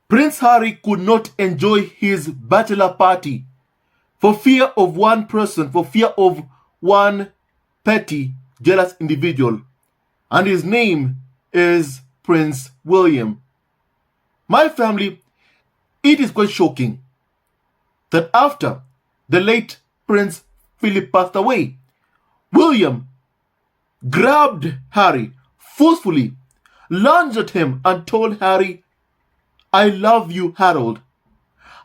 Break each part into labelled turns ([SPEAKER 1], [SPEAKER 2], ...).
[SPEAKER 1] Prince Harry could not enjoy his bachelor party for fear of one person, for fear of one petty, jealous individual. And his name is Prince William. My family, it is quite shocking that after the late Prince Philip passed away, William grabbed Harry forcefully, lunged at him, and told Harry, "I love you, Harold.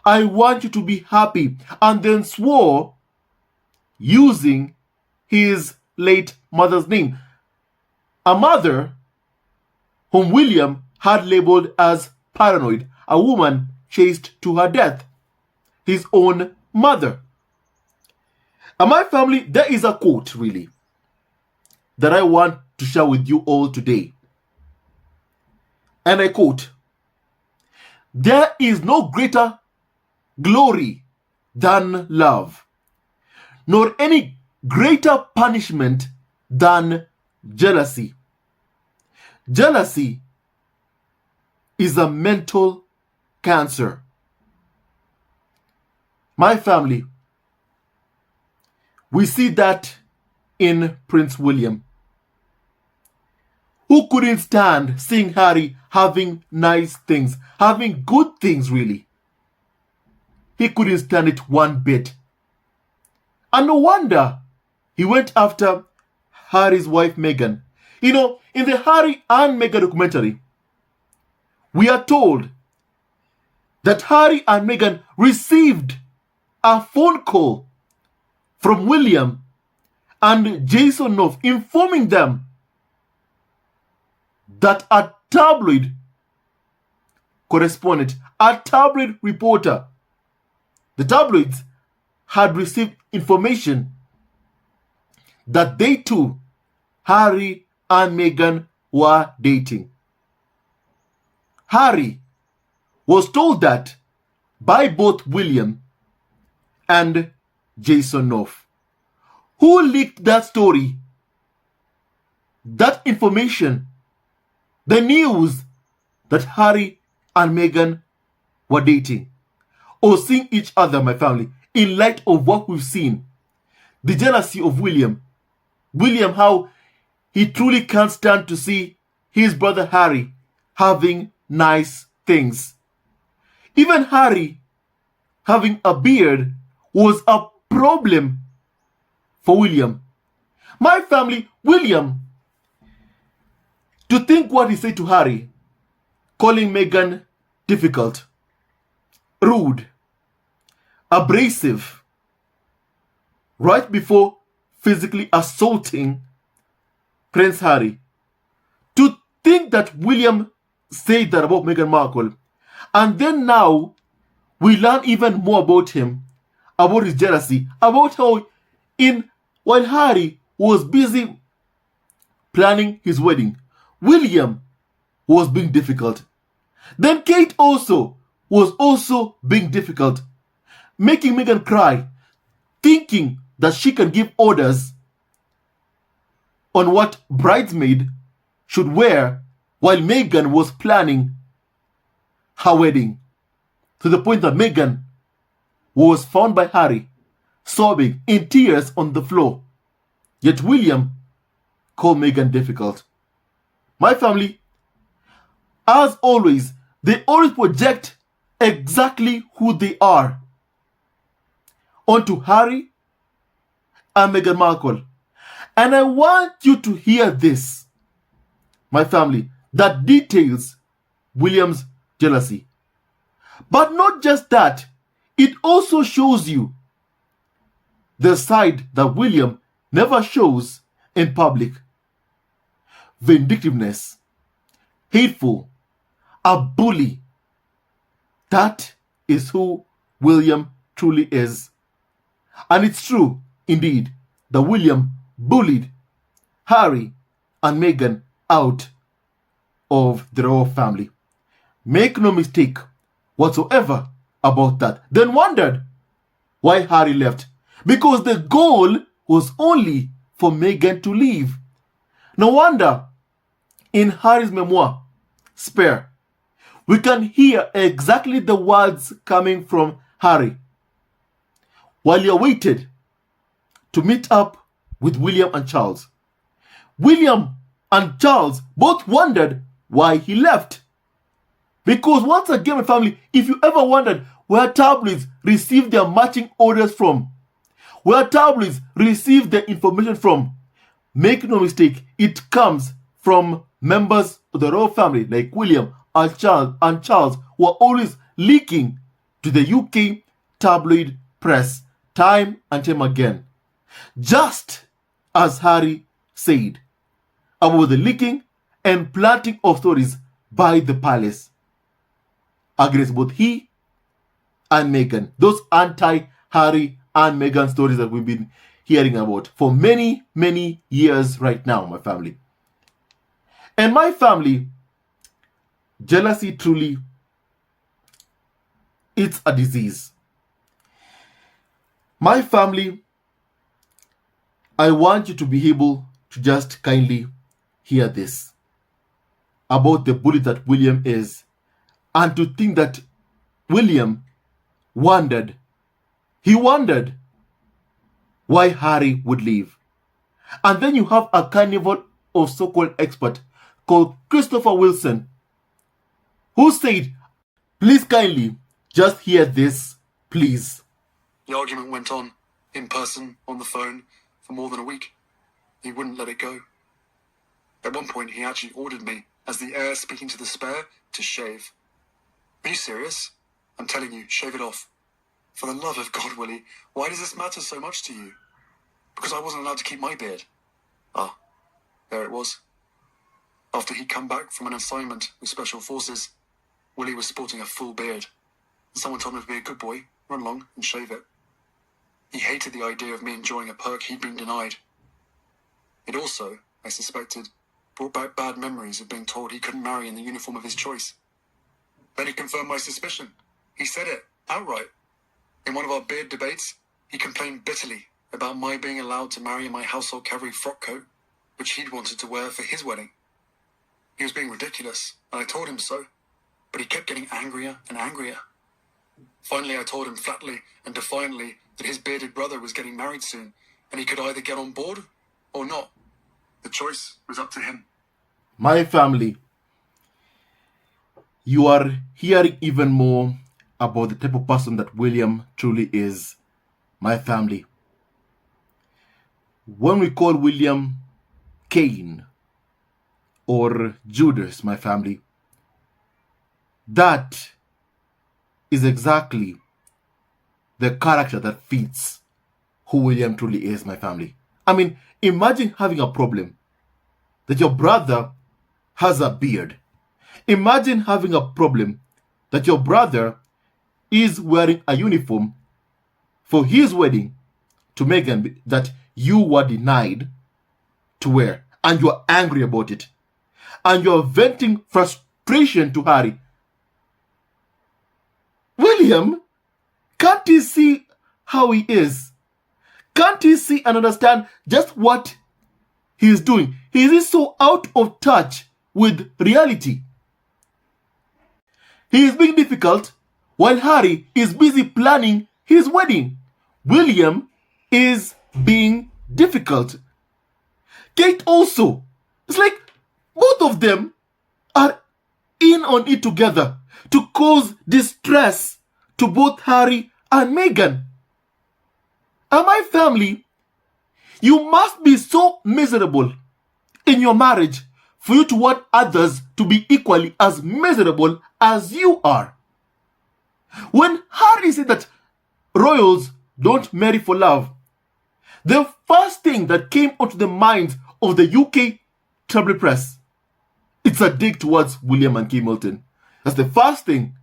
[SPEAKER 1] I want you to be happy," and then swore using his late mother's name. A mother whom William had labeled as paranoid, a woman chased to her death, his own mother. And my family, there is a quote really that I want to share with you all today. And I quote, "There is no greater glory than love, nor any greater punishment than jealousy. Jealousy is a mental cancer." My family, we see that in Prince William, who couldn't stand seeing Harry having nice things, having good things really. He couldn't stand it one bit. And no wonder he went after Harry's wife Meghan. You know, in the Harry and Meghan documentary, we are told that Harry and Meghan received a phone call from William and Jason Knopf informing them that a tabloid correspondent, a tabloid reporter, the tabloids had received information that they too, Harry and Meghan, were dating. Harry was told that by both William and Jason Knopf. Who leaked that story? That information, the news that Harry and Meghan were dating or seeing each other, my family, in light of what we've seen. The jealousy of William, how he truly can't stand to see his brother Harry having nice things. Even Harry having a beard was a problem for William. My family, William, to think what he said to Harry, calling Meghan difficult, rude, abrasive, right before physically assaulting Prince Harry. To think that William said that about Meghan Markle, and then now we learn even more about him, about his jealousy, about how while Harry was busy planning his wedding, William was being difficult. Then Kate also was also being difficult, making Meghan cry, thinking that she can give orders on what bridesmaid should wear while Meghan was planning her wedding, to the point that Meghan was found by Harry sobbing in tears on the floor. Yet William called Meghan difficult. My family, as always, they always project exactly who they are onto Harry and Meghan Markle. And I want you to hear this, my family, that details William's jealousy. But not just that, it also shows you the side that William never shows in public. Vindictiveness, hateful, a bully. That is who William truly is. And it's true, indeed, that William bullied Harry and Meghan out of the royal family. Make no mistake whatsoever about that. Then wondered why Harry left. Because the goal was only for Meghan to leave. No wonder in Harry's memoir, Spare, we can hear exactly the words coming from Harry while he waited to meet up with William and Charles. William and Charles both wondered why he left. Because once again, my family, if you ever wondered where tabloids receive their marching orders from, where tabloids receive their information from, make no mistake, it comes from members of the royal family like William and Charles, who are always leaking to the UK tabloid press time and time again. Just as Harry said about the leaking and planting of stories by the palace against both he and Meghan. Those anti-Harry and Meghan stories that we've been hearing about for many, many years right now, my family. And my family, jealousy truly, it's a disease. My family, I want you to be able to just kindly hear this about the bully that William is, and to think that William wondered why Harry would leave. And then you have a carnival of so-called expert called Christopher Wilson, who said, please kindly just hear this, please.
[SPEAKER 2] The argument went on, in person, on the phone, for more than a week. He wouldn't let it go. At one point, he actually ordered me, as the heir speaking to the spare, to shave. Are you serious? I'm telling you, shave it off. For the love of God, Willie, why does this matter so much to you? Because I wasn't allowed to keep my beard. Ah, there it was. After he'd come back from an assignment with Special Forces, Willie was sporting a full beard. And someone told him to be a good boy, run along and shave it. He hated the idea of me enjoying a perk he'd been denied. It also, I suspected, brought back bad memories of being told he couldn't marry in the uniform of his choice. Then he confirmed my suspicion. He said it, outright. In one of our beard debates, he complained bitterly about my being allowed to marry in my household cavalry frock coat, which he'd wanted to wear for his wedding. He was being ridiculous, and I told him so, but he kept getting angrier and angrier. Finally, I told him flatly and defiantly that his bearded brother was getting married soon, and he could either get on board or not. The choice was up to him.
[SPEAKER 1] My family, you are hearing even more about the type of person that William truly is. My family. When we call William Cain or Judas, my family, that is exactly the character that fits who William truly is, my family. I mean, imagine having a problem that your brother has a beard. Imagine having a problem that your brother is wearing a uniform for his wedding to Meghan that you were denied to wear, and you're angry about it. And you're venting frustration to Harry. William, can't he see how he is? Can't he see and understand just what he's doing? He is so out of touch with reality. He is being difficult while Harry is busy planning his wedding. William is being difficult. Kate also. It's like both of them are in on it together to cause distress to both Harry and Meghan. And my family, you must be so miserable in your marriage for you to want others to be equally as miserable as you are. When Harry said that royals don't marry for love, the first thing that came onto the minds of the UK tabloid press, it's a dig towards William and Kate Middleton. That's the first thing.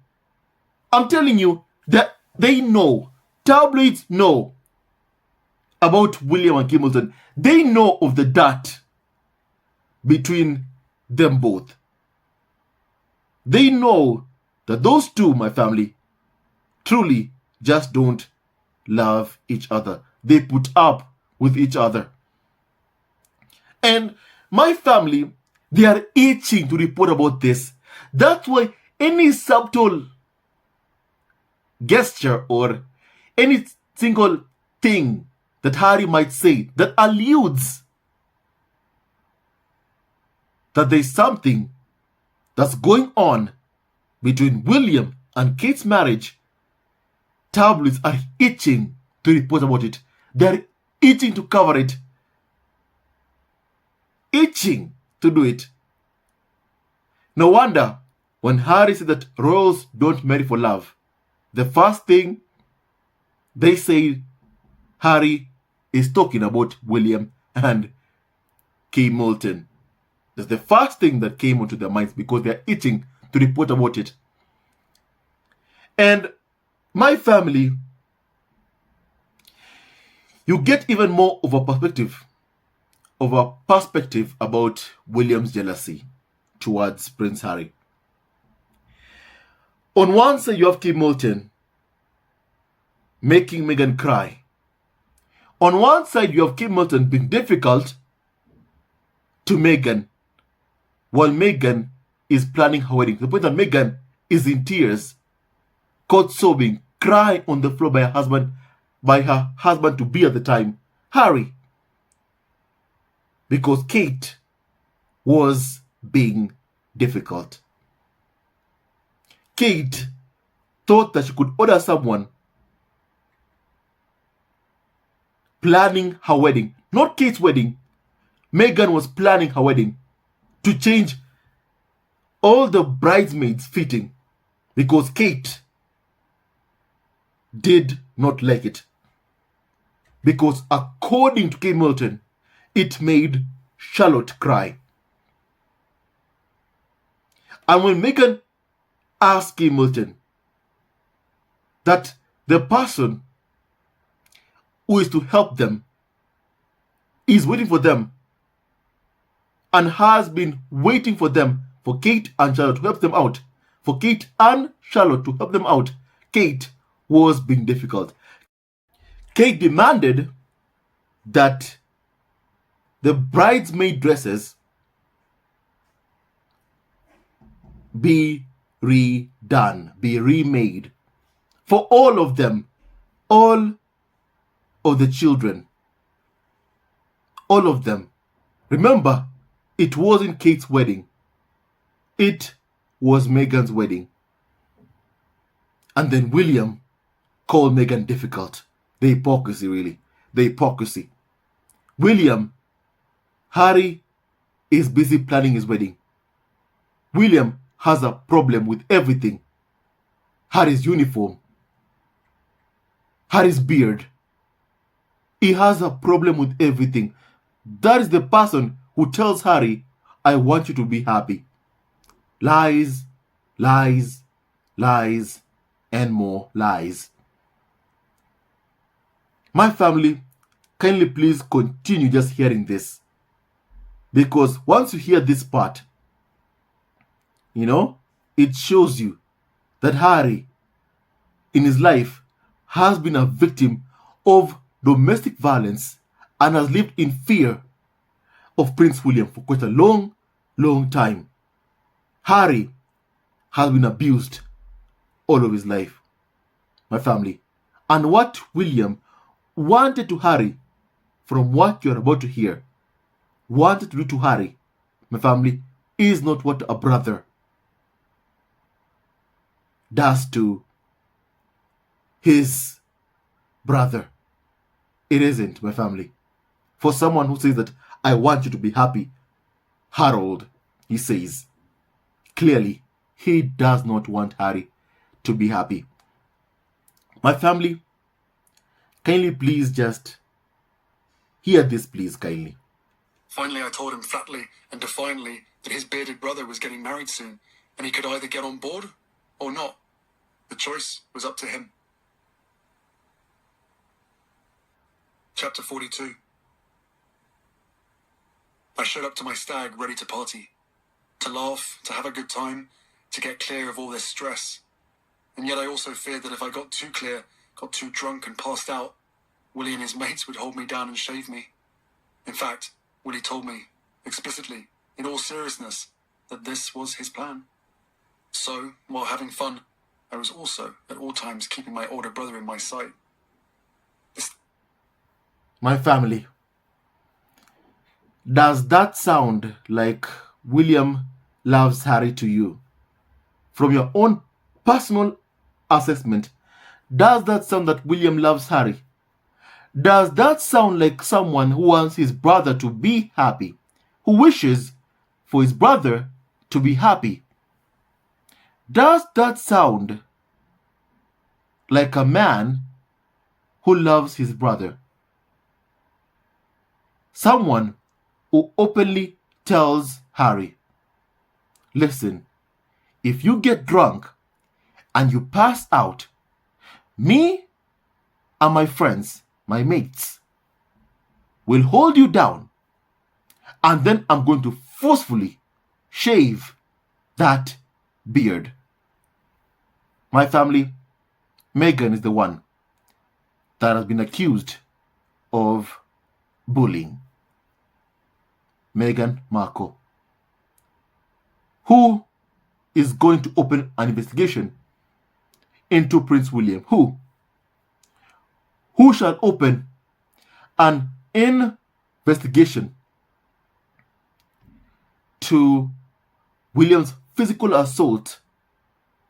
[SPEAKER 1] I'm telling you that they know, tabloids know about William and Kate Middleton. They know of the dirt between them both. They know that those two, my family, truly just don't love each other. They put up with each other. And my family, they are itching to report about this. That's why any subtle gesture or any single thing that Harry might say that alludes that there's something that's going on between William and Kate's marriage, tabloids are itching to report about it. They're itching to cover it. Itching to do it. No wonder when Harry said that royals don't marry for love, the first thing they say Harry is talking about William and Kate Moulton. That's the first thing that came onto their minds because they're itching to report about it. And my family, you get even more of a perspective about William's jealousy towards Prince Harry. On one side, you have Kate Moulton making Meghan cry. On one side, you have Kate Moulton being difficult to Meghan, while Meghan is planning her wedding. The point that Meghan is in tears, caught sobbing, crying on the floor by her husband to be at the time, Harry, because Kate was being difficult. Kate thought that she could order someone planning her wedding, not Kate's wedding. Meghan was planning her wedding to change all the bridesmaids' fitting because Kate did not like it. Because according to Kate Moulton, it made Charlotte cry. And when Meghan asked Kate Moulton that the person who is to help them is waiting for them and has been waiting for them, for Kate and Charlotte to help them out, for Kate and Charlotte to help them out, Kate was being difficult. Kate demanded that the bridesmaid dresses be redone, be remade for all of them, all of the children, all of them. Remember, it wasn't Kate's wedding. It was Meghan's wedding. And then William called Meghan difficult. The hypocrisy, really. The hypocrisy. William, Harry is busy planning his wedding. William has a problem with everything. Harry's uniform, Harry's beard. He has a problem with everything. That is the person who tells Harry, I want you to be happy. Lies, lies, lies, and more lies. My family, kindly please continue just hearing this. Because once you hear this part, it shows you that Harry, in his life, has been a victim of domestic violence and has lived in fear of Prince William for quite a long, long time. Harry has been abused all of his life, my family. And what William wanted to Harry, from what you're about to hear, wanted to do to Harry, my family, is not what a brother does to his brother. It isn't, my family. For someone who says that, I want you to be happy, Harold, he says, clearly, he does not want Harry to be happy. My family, kindly please just hear this, please, kindly.
[SPEAKER 2] Finally, I told him flatly and defiantly that his bearded brother was getting married soon, and he could either get on board or not. The choice was up to him. Chapter 42. I showed up to my stag ready to party, to laugh, to have a good time, to get clear of all this stress. And yet I also feared that if I got too clear, got too drunk and passed out, Willie and his mates would hold me down and shave me. In fact, Willie told me, explicitly, in all seriousness, that this was his plan. So, while having fun, I was also, at all times, keeping my older brother in my sight.
[SPEAKER 1] My family, does that sound like William loves Harry to you? From your own personal assessment, does that sound that William loves Harry? Does that sound like someone who wants his brother to be happy, who wishes for his brother to be happy? Does that sound like a man who loves his brother? Someone who openly tells Harry, listen, if you get drunk and you pass out, me and my friends, my mates, will hold you down, and then I'm going to forcefully shave that beard. My family, Megan is the one that has been accused of bullying. Meghan Markle, who is going to open an investigation into Prince William. Who shall open an investigation to William's physical assault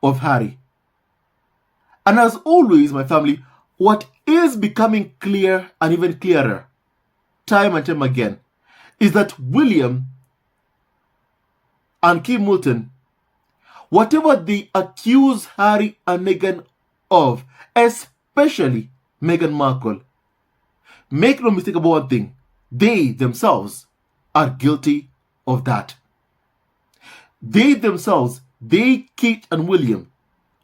[SPEAKER 1] of Harry. And as always, my family, what is becoming clear and even clearer time and time again is that William and Kate Middleton, whatever they accuse Harry and Meghan of, especially Meghan Markle, make no mistake about one thing, they themselves are guilty of that. They themselves, Kate and William,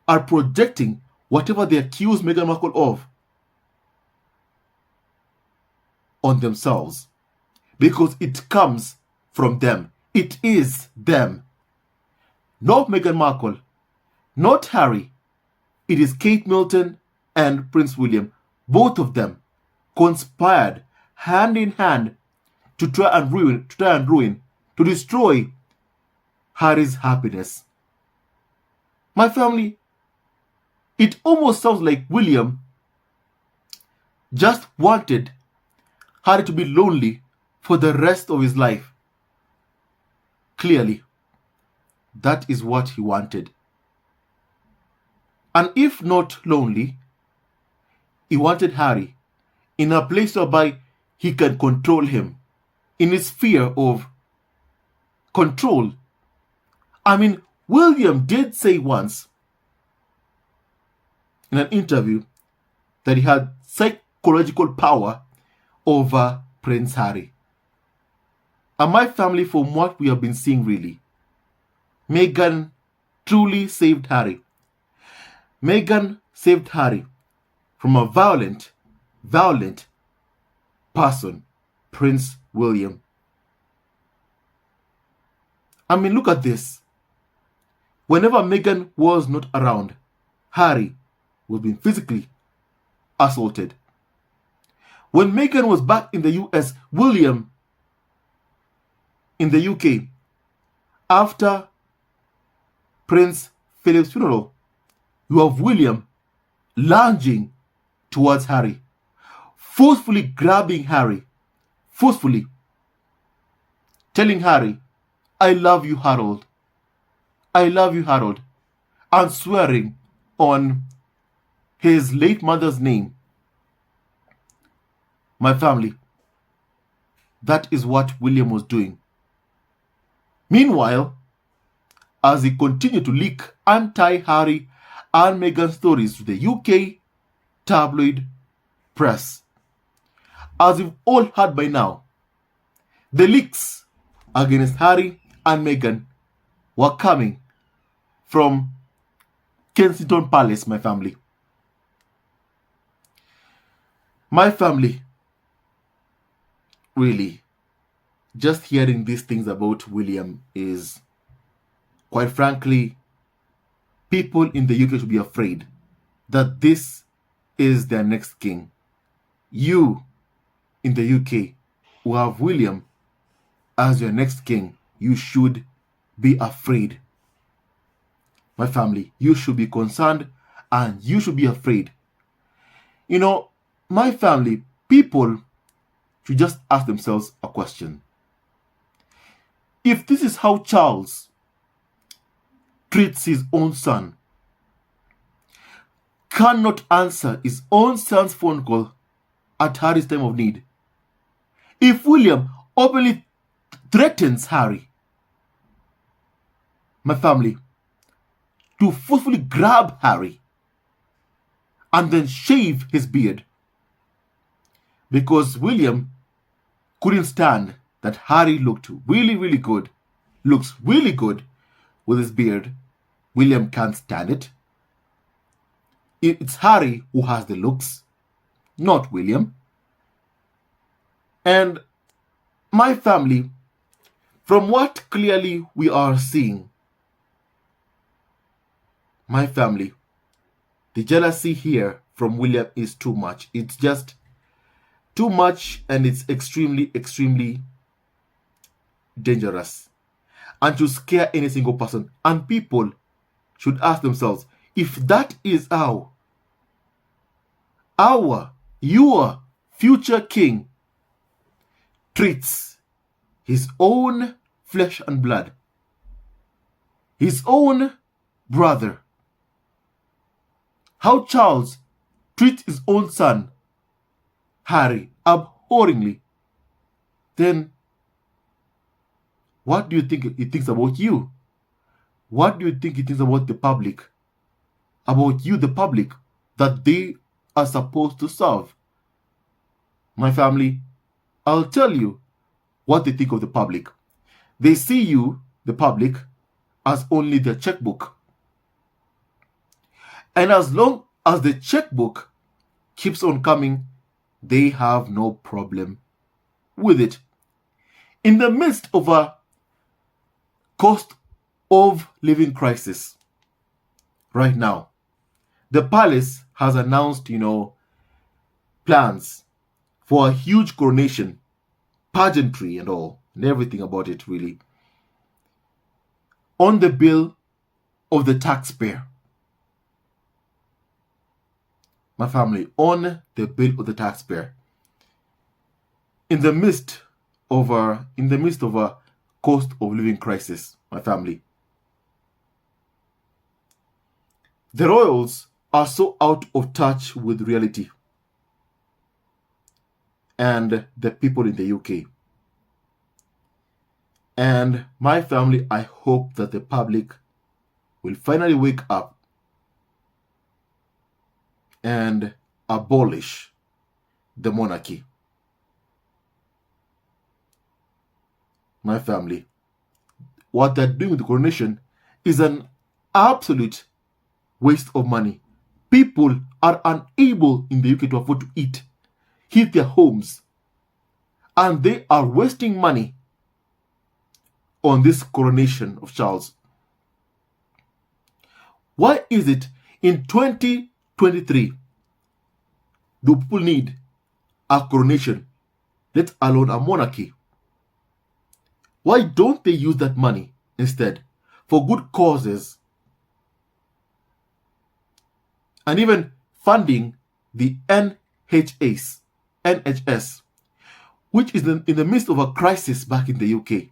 [SPEAKER 1] are projecting whatever they accuse Meghan Markle of on themselves, because it comes from them. It is them. Not Meghan Markle, not Harry. It is Kate Middleton and Prince William. Both of them conspired hand in hand to try and ruin, to destroy Harry's happiness. My family, it almost sounds like William just wanted Harry to be lonely for the rest of his life. Clearly, that is what he wanted. And if not lonely, he wanted Harry in a place whereby he can control him, in his sphere of control. I mean, William did say once in an interview that he had psychological power over Prince Harry. And my family, from what we have been seeing really, Meghan truly saved Harry. Meghan saved Harry from a violent person, Prince William. I mean, look at this. Whenever Meghan was not around, Harry was being physically assaulted. When Meghan was back in the US, William in the UK, after Prince Philip's funeral, you have William lunging towards Harry, forcefully grabbing Harry, forcefully telling Harry, I love you, Harold. I love you, Harold, and swearing on his late mother's name. My family, that is what William was doing. Meanwhile, as he continued to leak anti-Harry and Meghan stories to the UK tabloid press, as you've all heard by now, the leaks against Harry and Meghan were coming from Kensington Palace, my family. My family, really, just hearing these things about William is, quite frankly, people in the UK should be afraid that this is their next king. You in the UK who have William as your next king, you should be afraid. My family, you should be concerned and you should be afraid. My family, people should just ask themselves a question. If this is how Charles treats his own son, cannot answer his own son's phone call at Harry's time of need, if William openly threatens Harry, my family, to forcefully grab Harry and then shave his beard, because William couldn't stand that Harry looked really, really good, looks really good with his beard. William can't stand it. It's Harry who has the looks, not William. And my family, from what clearly we are seeing, my family, the jealousy here from William is too much. It's just too much, and it's extremely, extremely dangerous and to scare any single person. And people should ask themselves, if that is how your future king treats his own flesh and blood, his own brother, how Charles treats his own son, Harry, abhorringly, then what do you think he thinks about you? What do you think he thinks about the public? About you, the public, that they are supposed to serve? My family, I'll tell you what they think of the public. They see you, the public, as only their checkbook. And as long as the checkbook keeps on coming, they have no problem with it. In the midst of a cost of living crisis right now, the palace has announced, plans for a huge coronation, pageantry and all, and everything about it really, on the bill of the taxpayer. My family, on the bill of the taxpayer. In the midst of a cost of living crisis, my family, the royals are so out of touch with reality and the people in the UK. And my family, I hope that the public will finally wake up and abolish the monarchy. My family, what they're doing with the coronation is an absolute waste of money. People are unable in the UK to afford to heat their homes, and they are wasting money on this coronation of Charles. Why is it in 2023 do people need a coronation, let alone a monarchy? Why don't they use that money instead for good causes and even funding the NHS, which is in the midst of a crisis back in the UK?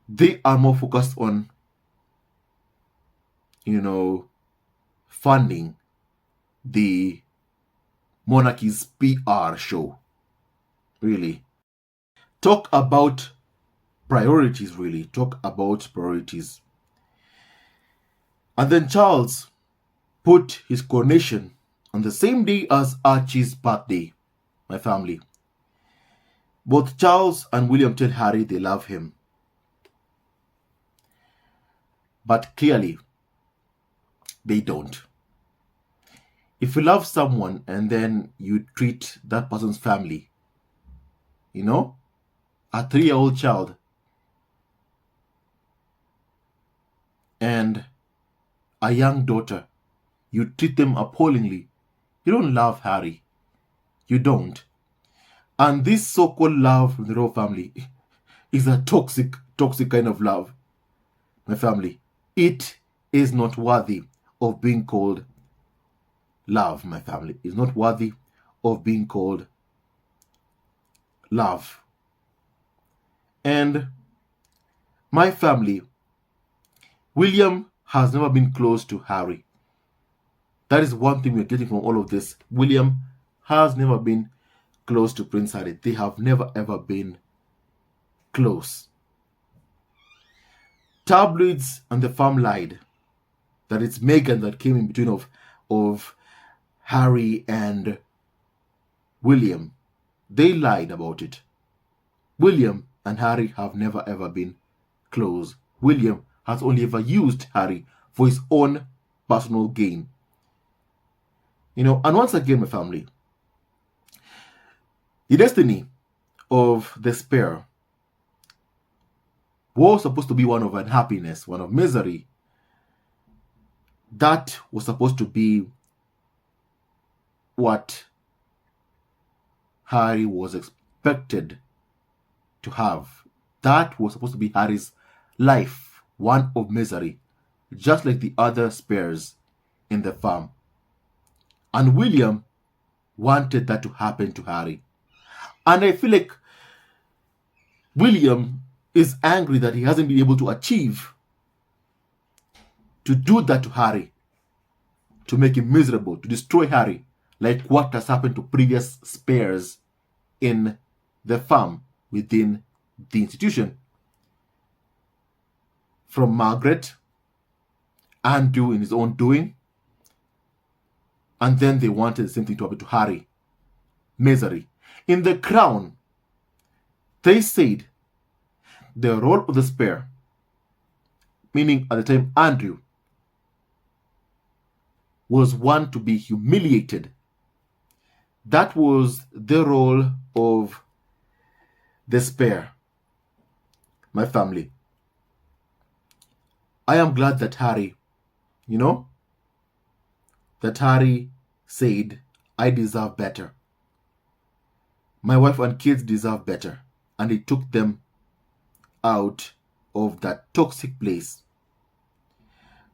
[SPEAKER 1] They are more focused on, funding the monarchy's PR show. Really. Talk about priorities, really. Talk about priorities. And then Charles put his coronation on the same day as Archie's birthday, my family. Both Charles and William tell Harry they love him. But clearly, they don't. If you love someone and then you treat that person's family, a 3-year-old child, and a young daughter, you treat them appallingly, you don't love Harry. You don't. And this so-called love from the royal family is a toxic kind of love, my family. It is not worthy of being called love, my family. Is not worthy of being called love. And my family, William has never been close to Harry. That is one thing we're getting from all of this. William has never been close to Prince Harry. They have never ever been close. Tabloids and the farm lied that it's Meghan that came in between of Harry and William. They lied about it. William and Harry have never ever been close. William has only ever used Harry for his own personal gain. And once again, my family, the destiny of the spare was supposed to be one of unhappiness, one of misery. That was supposed to be what Harry was expected to have. That was supposed to be Harry's life, one of misery, just like the other spares in the farm. And William wanted that to happen to Harry. And I feel like William is angry that he hasn't been able to achieve to do that to Harry, to make him miserable, to destroy Harry, like what has happened to previous spares in the farm within the institution. From Margaret, Andrew in his own doing, and then they wanted the same thing to happen to Harry. Misery. In The Crown, they said the role of the spare, meaning at the time Andrew, was one to be humiliated. That was the role of the spare. My family, I am glad that Harry, that Harry said, I deserve better. My wife and kids deserve better. And he took them out of that toxic place.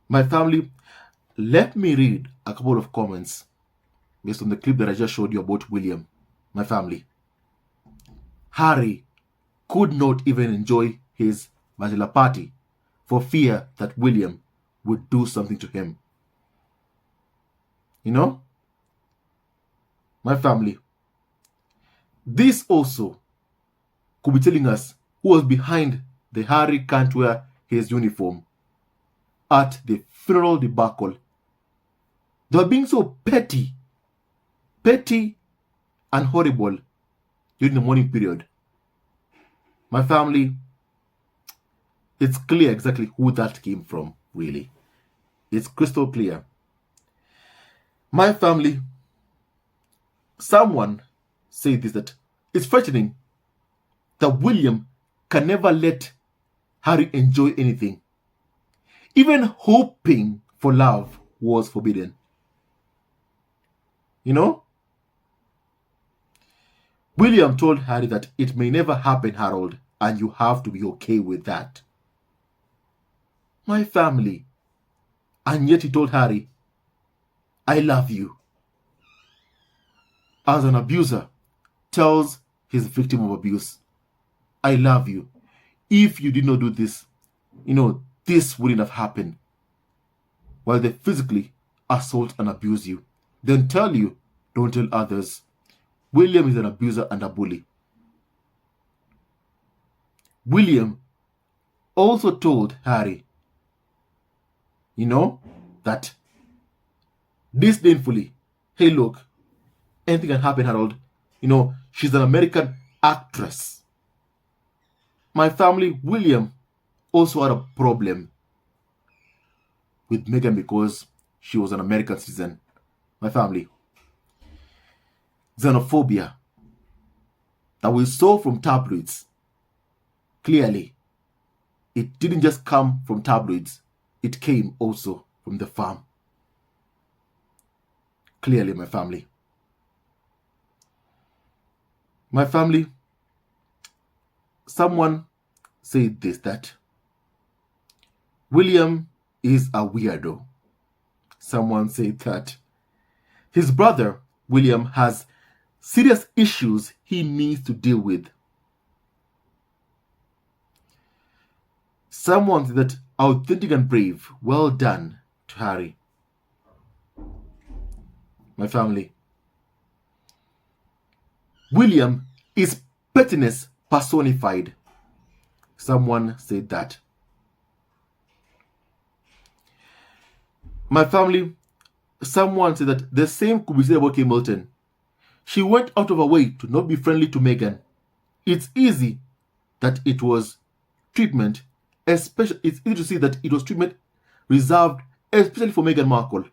[SPEAKER 1] My family, let me read a couple of comments based on the clip that I just showed you about William. My family, Harry could not even enjoy his bachelor party for fear that William would do something to him. My family, this also could be telling us who was behind the Harry can't wear his uniform at the funeral debacle. They were being so petty and horrible during the mourning period. My family, it's clear exactly who that came from, really. It's crystal clear. My family, someone said this, that it's frightening that William can never let Harry enjoy anything. Even hoping for love was forbidden. William told Harry that it may never happen, Harold, and you have to be okay with that. My family. And yet he told Harry, I love you. As an abuser tells his victim of abuse, I love you. If you did not do this, this wouldn't have happened. While they physically assault and abuse you, then tell you, don't tell others. William is an abuser and a bully. William also told Harry, that disdainfully, hey, look, anything can happen, Harold. She's an American actress. My family, William, also had a problem with Meghan because she was an American citizen. My family, xenophobia that we saw from tabloids, clearly, it didn't just come from tabloids, it came also from the farm. Clearly, my family. My family, someone said this, that William is a weirdo. Someone said that. His brother, William, has serious issues he needs to deal with. Someone said that authentic and brave. Well done to Harry. My family. William is pettiness personified. Someone said that. My family, someone said that the same could be said about Kate Middleton. She went out of her way to not be friendly to Meghan. It's easy that it was treatment, especially it's easy to see that it was treatment reserved especially for Meghan Markle.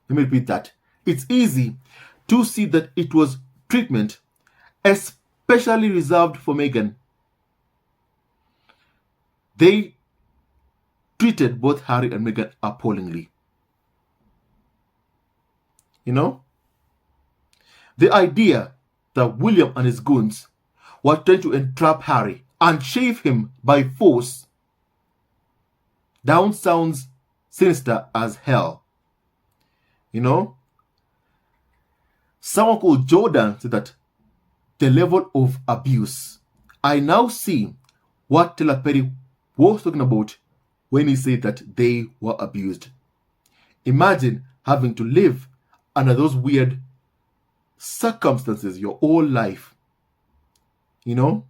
[SPEAKER 1] Let me repeat that. It's easy to see that it was treatment especially reserved for Meghan. They treated both Harry and Meghan appallingly. You know? The idea that William and his goons were trying to entrap Harry and shave him by force down sounds sinister as hell. You know? Someone called Jordan said that the level of abuse. I now see what Taylor Perry was talking about when he said that they were abused. Imagine having to live under those weird circumstances your whole life. You know?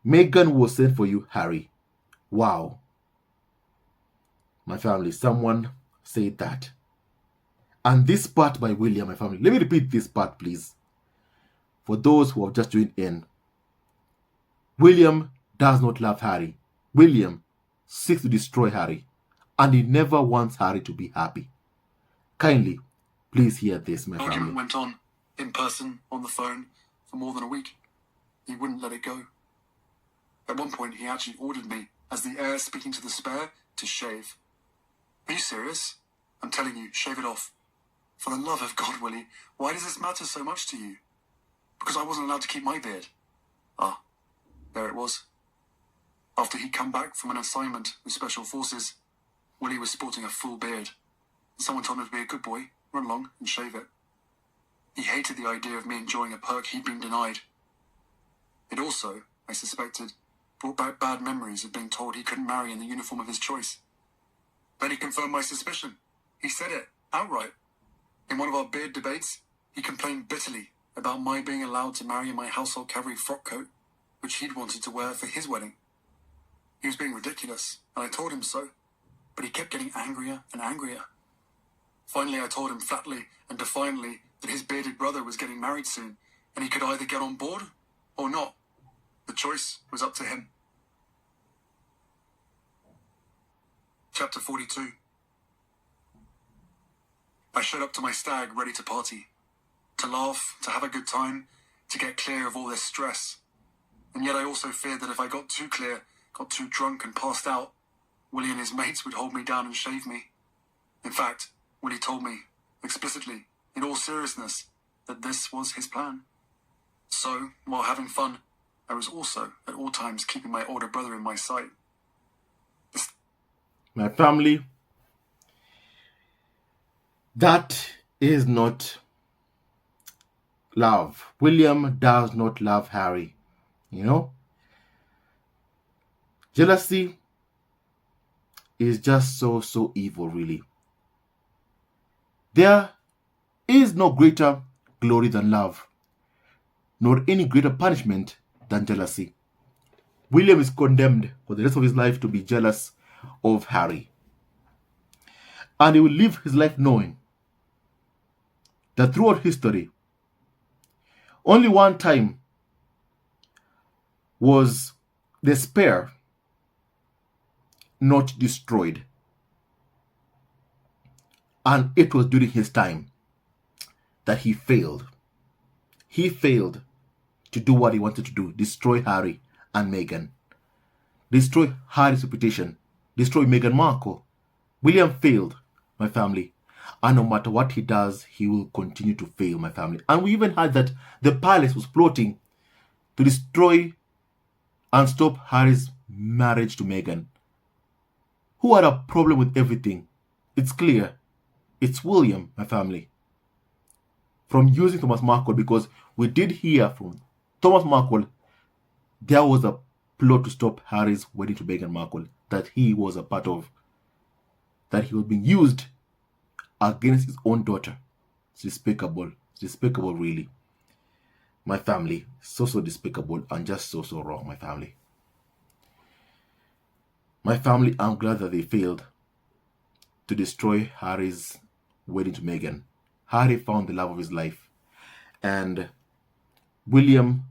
[SPEAKER 1] Meghan was sent for you, Harry. Wow. My family, someone said that. And this part by William, my family. Let me repeat this part, please. For those who have just joined in. William does not love Harry. William seeks to destroy Harry. And he never wants Harry to be happy. Kindly, please hear this, my family.
[SPEAKER 2] The argument went on, in person, on the phone, for more than a week. He wouldn't let it go. At one point, he actually ordered me, as the heir speaking to the spare, to shave. Are you serious? I'm telling you, shave it off. For the love of God, Willie, why does this matter so much to you? Because I wasn't allowed to keep my beard. Ah, there it was. After he'd come back from an assignment with Special Forces, Willie was sporting a full beard. Someone told him to be a good boy, run along and shave it. He hated the idea of me enjoying a perk he'd been denied. It also, I suspected, brought back bad memories of being told he couldn't marry in the uniform of his choice. Then he confirmed my suspicion. He said it, outright. In one of our beard debates, he complained bitterly about my being allowed to marry in my household cavalry frock coat, which he'd wanted to wear for his wedding. He was being ridiculous, and I told him so, but he kept getting angrier and angrier. Finally, I told him flatly and defiantly that his bearded brother was getting married soon, and he could either get on board or not. The choice was up to him. Chapter 42. I showed up to my stag ready to party. To laugh, to have a good time, to get clear of all this stress. And yet I also feared that if I got too clear, got too drunk and passed out, Willie and his mates would hold me down and shave me. In fact, Willie told me, explicitly, in all seriousness, that this was his plan. So, while having fun, I was also, at all times, keeping my older brother in my sight.
[SPEAKER 1] My family, that is not love. William does not love Harry. You know? Jealousy is just so evil, really. There is no greater glory than love, nor any greater punishment than jealousy. William is condemned for the rest of his life to be jealous of Harry. And he will live his life knowing that throughout history, only one time was the spare not destroyed. And it was during his time that he failed. He failed to do what he wanted to do, destroy Harry and Meghan. Destroy Harry's reputation. Destroy Meghan Markle. William failed, my family. And no matter what he does, he will continue to fail, my family. And we even heard that the palace was plotting to destroy and stop Harry's marriage to Meghan. Who had a problem with everything? It's clear. It's William, my family. From using Thomas Markle, because we did hear from Thomas Markle, there was a plot to stop Harry's wedding to Meghan Markle that he was a part of, that he was being used against his own daughter. It's despicable. It's despicable, really. My family, so despicable and just so wrong, my family. My family, I'm glad that they failed to destroy Harry's wedding to Meghan. Harry found the love of his life. And William,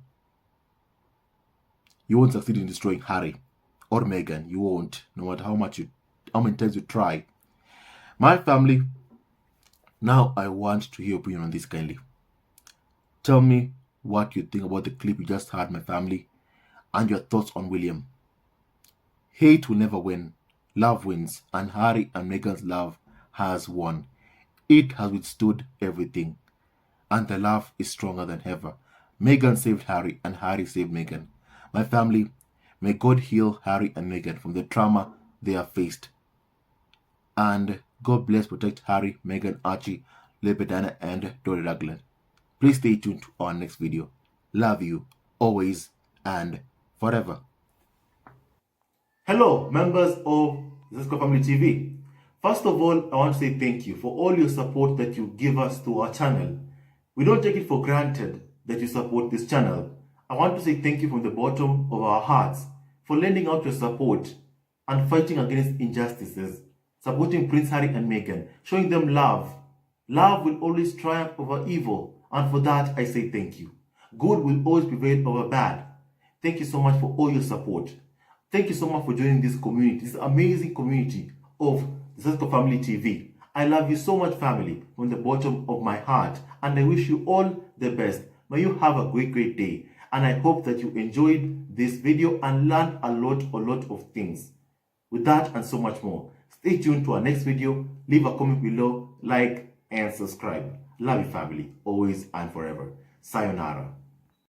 [SPEAKER 1] you won't succeed in destroying Harry or Meghan. You won't, no matter how many times you try. My family, now I want to hear your opinion on this kindly. Tell me what you think about the clip you just heard, my family, and your thoughts on William. Hate will never win. Love wins, and Harry and Meghan's love has won. It has withstood everything, and the love is stronger than ever. Meghan saved Harry, and Harry saved Meghan. My family, may God heal Harry and Meghan from the trauma they have faced. And God bless, protect Harry, Meghan, Archie, Lepedana, and Dory Ragland. Please stay tuned to our next video. Love you, always and forever. Hello, members of Zesco Family TV. First of all, I want to say thank you for all your support that you give us to our channel. We don't take it for granted that you support this channel. I want to say thank you from the bottom of our hearts for lending out your support and fighting against injustices, supporting Prince Harry and Meghan, showing them love. Love will always triumph over evil, and for that I say thank you. Good will always prevail over bad. Thank you so much for all your support. Thank you so much for joining this community, this amazing community of the Zesco Family TV. I love you so much, family, from the bottom of my heart, and I wish you all the best. May you have a great day, and I hope that you enjoyed this video and learned a lot of things. With that and so much more, stay tuned to our next video. Leave a comment below, like, and subscribe. Love you, family, always and forever. Sayonara.